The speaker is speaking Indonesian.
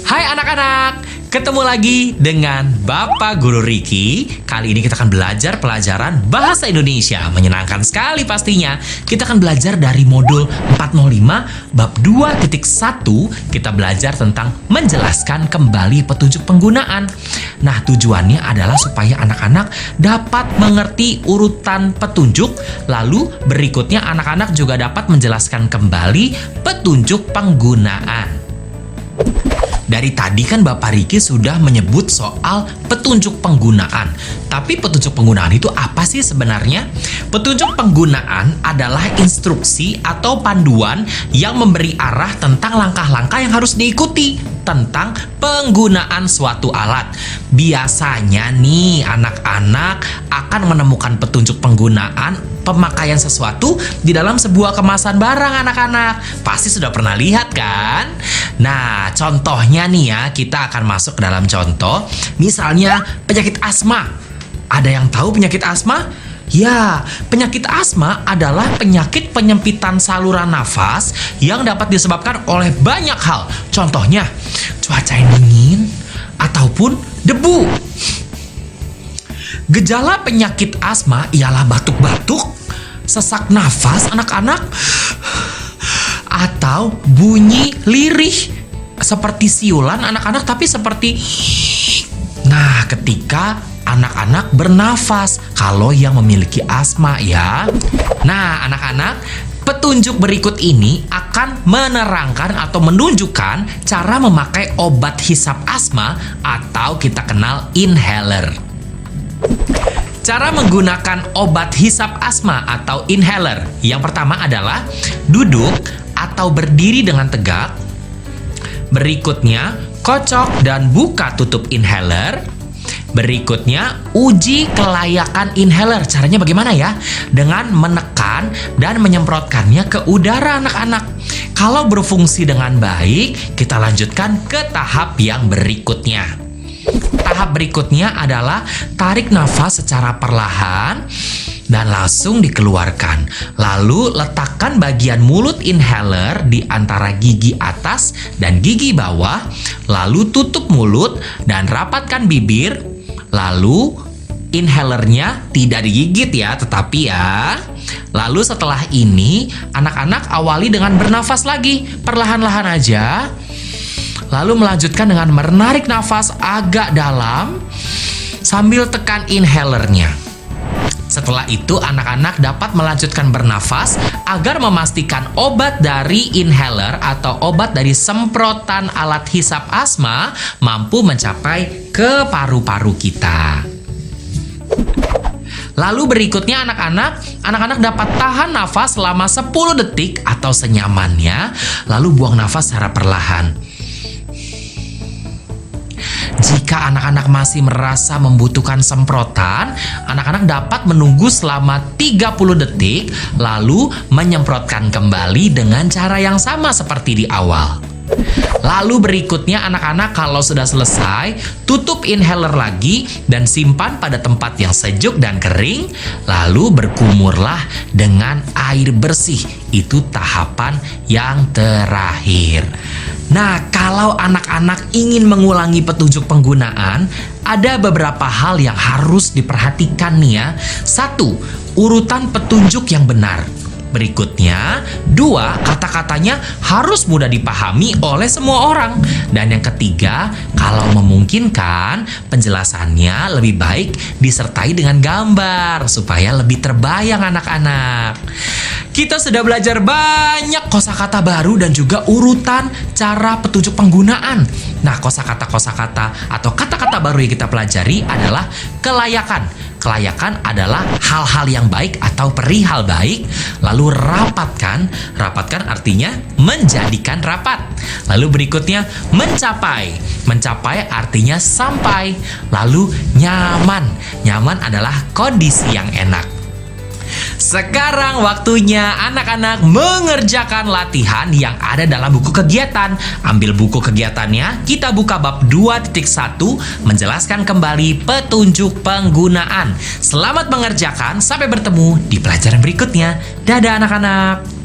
Hai anak-anak, ketemu lagi dengan Bapak Guru Ricky. Kali ini kita akan belajar pelajaran Bahasa Indonesia. Menyenangkan sekali pastinya. Kita akan belajar dari modul 405 bab 2.1. Kita belajar tentang menjelaskan kembali petunjuk penggunaan. Nah, tujuannya adalah supaya anak-anak dapat mengerti urutan petunjuk. Lalu berikutnya anak-anak juga dapat menjelaskan kembali petunjuk penggunaan. Dari tadi kan Bapak Riki sudah menyebut soal petunjuk penggunaan. Tapi petunjuk penggunaan itu apa sih sebenarnya? Petunjuk penggunaan adalah instruksi atau panduan yang memberi arah tentang langkah-langkah yang harus diikuti tentang penggunaan suatu alat. Biasanya nih anak-anak akan menemukan petunjuk penggunaan pemakaian sesuatu di dalam sebuah kemasan barang anak-anak. Pasti sudah pernah lihat kan? Nah, contohnya nih ya, kita akan masuk ke dalam contoh. Misalnya penyakit asma. Ada yang tahu penyakit asma? Ya, penyakit asma adalah penyakit penyempitan saluran nafas yang dapat disebabkan oleh banyak hal. Contohnya, cuaca yang dingin ataupun debu. Gejala penyakit asma ialah batuk-batuk, sesak nafas anak-anak, atau bunyi lirih seperti siulan anak-anak tapi seperti. Nah, ketika anak-anak bernafas kalau yang memiliki asma ya. Nah, anak-anak, petunjuk berikut ini akan menerangkan atau menunjukkan cara memakai obat hisap asma atau kita kenal inhaler. Cara menggunakan obat hisap asma atau inhaler. Yang pertama adalah duduk atau berdiri dengan tegak. Berikutnya, kocok dan buka tutup inhaler. Berikutnya, uji kelayakan inhaler. Caranya bagaimana ya? Dengan menekan dan menyemprotkannya ke udara anak-anak. Kalau berfungsi dengan baik, kita lanjutkan ke tahap yang berikutnya. Tahap berikutnya adalah tarik nafas secara perlahan dan langsung dikeluarkan. Lalu letakkan bagian mulut inhaler di antara gigi atas dan gigi bawah. Lalu tutup mulut dan rapatkan bibir. Lalu inhalernya tidak digigit ya, tetapi ya. Lalu setelah ini anak-anak awali dengan bernafas lagi, perlahan-lahan aja. Lalu melanjutkan dengan menarik nafas agak dalam sambil tekan inhalernya. Setelah itu anak-anak dapat melanjutkan bernafas agar memastikan obat dari inhaler atau obat dari semprotan alat hisap asma mampu mencapai ke paru-paru kita. Lalu berikutnya anak-anak dapat tahan nafas selama 10 detik atau senyamannya, lalu buang nafas secara perlahan. Jika anak-anak masih merasa membutuhkan semprotan, anak-anak dapat menunggu selama 30 detik, lalu menyemprotkan kembali dengan cara yang sama seperti di awal. Lalu berikutnya anak-anak kalau sudah selesai, tutup inhaler lagi dan simpan pada tempat yang sejuk dan kering, lalu berkumurlah dengan air bersih. Itu tahapan yang terakhir. Nah, kalau anak-anak ingin mengulangi petunjuk penggunaan, ada beberapa hal yang harus diperhatikan nih ya. 1. Urutan petunjuk yang benar. Berikutnya, 2, kata-katanya harus mudah dipahami oleh semua orang. Dan yang ketiga, kalau memungkinkan, penjelasannya lebih baik disertai dengan gambar supaya lebih terbayang anak-anak. Kita sudah belajar banyak kosakata baru dan juga urutan cara petunjuk penggunaan. Nah, kosakata atau kata-kata baru yang kita pelajari adalah kelayakan, Kelayakan adalah hal-hal yang baik atau perihal baik. Lalu rapatkan. Rapatkan artinya menjadikan rapat. Lalu berikutnya mencapai. Mencapai artinya sampai. Lalu nyaman. Nyaman adalah kondisi yang enak. Sekarang waktunya anak-anak mengerjakan latihan yang ada dalam buku kegiatan. Ambil buku kegiatannya, kita buka bab 2.1, menjelaskan kembali petunjuk penggunaan. Selamat mengerjakan, sampai bertemu di pelajaran berikutnya. Dadah anak-anak.